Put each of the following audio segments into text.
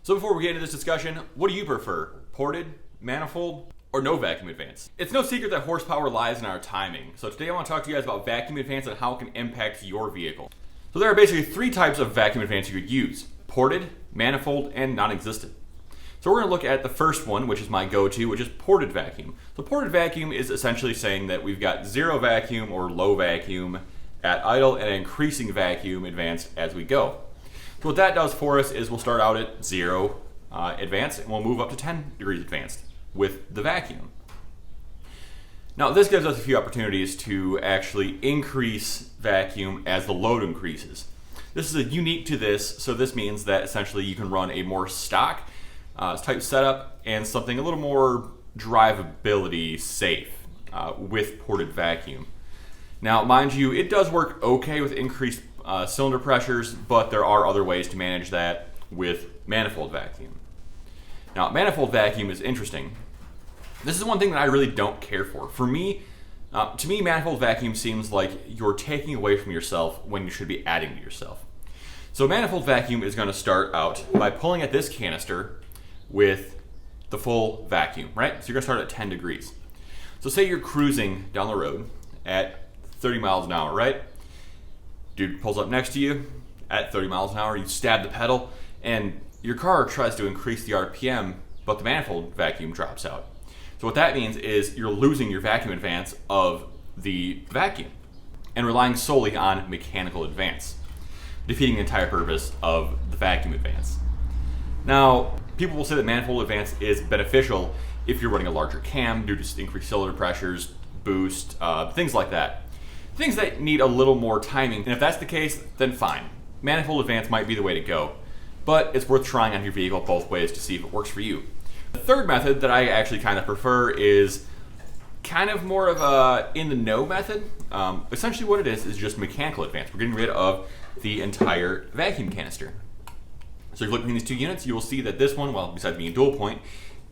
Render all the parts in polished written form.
So before we get into this discussion, what do you prefer? Ported, manifold, or no vacuum advance? It's no secret that horsepower lies in our timing. So today I want to talk to you guys about vacuum advance and how it can impact your vehicle. So there are basically three types of vacuum advance you could use: ported, manifold, and non-existent. So we're going to look at the first one, which is my go-to, which is ported vacuum. The ported vacuum is essentially saying that we've got zero vacuum or low vacuum at idle and increasing vacuum advance as we go. So what that does for us is we'll start out at zero advanced and we'll move up to 10 degrees advanced with the vacuum. Now this gives us a few opportunities to actually increase vacuum as the load increases. This is unique to this, so this means that essentially you can run a more stock type setup and something a little more drivability safe with ported vacuum. Now mind you, it does work okay with increased cylinder pressures, but there are other ways to manage that with manifold vacuum. Now manifold vacuum is interesting. This is one thing that I really don't care for. For me, to me, manifold vacuum seems like you're taking away from yourself when you should be adding to yourself. So manifold vacuum is going to start out by pulling at this canister with the full vacuum, right? So you're going to start at 10 degrees. So say you're cruising down the road at 30 miles an hour, right? Dude pulls up next to you at 30 miles an hour, you stab the pedal, and your car tries to increase the RPM, but the manifold vacuum drops out. So what that means is you're losing your vacuum advance of the vacuum and relying solely on mechanical advance, defeating the entire purpose of the vacuum advance. Now, people will say that manifold advance is beneficial if you're running a larger cam due to increased cylinder pressures, boost, things like that. Things that need a little more timing, and if that's the case, then fine. Manifold advance might be the way to go, but it's worth trying on your vehicle both ways to see if it works for you. The third method that I actually kind of prefer is kind of more of a in the know method. Essentially what it is just mechanical advance. We're getting rid of the entire vacuum canister. So if you look between these two units, you will see that this one, well, besides being dual point,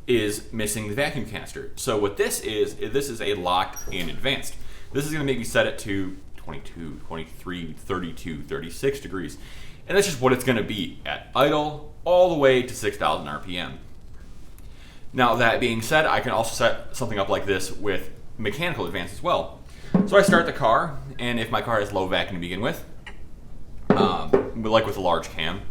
is missing the vacuum canister. So what this is a locked in advanced. This is going to make me set it to 22, 23, 32, 36 degrees. And that's just what it's going to be at idle all the way to 6,000 RPM. Now that being said, I can also set something up like this with mechanical advance as well. So I start the car, and if my car has low vacuum to begin with, like with a large cam,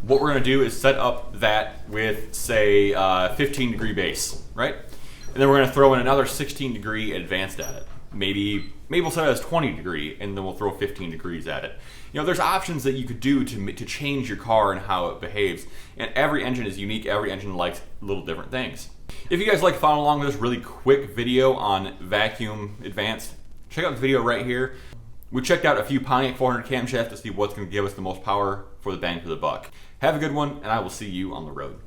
what we're going to do is set up that with, say, 15 degree base, right? And then we're going to throw in another 16 degree advanced at it. Maybe we'll set it as 20 degree, and then we'll throw 15 degrees at it. You know, there's options that you could do to change your car and how it behaves. And every engine is unique. Every engine likes little different things. If you guys like following along with this really quick video on vacuum advanced, check out the video right here. We checked out a few Pontiac 400 camshafts to see what's going to give us the most power for the bang for the buck. Have a good one, and I will see you on the road.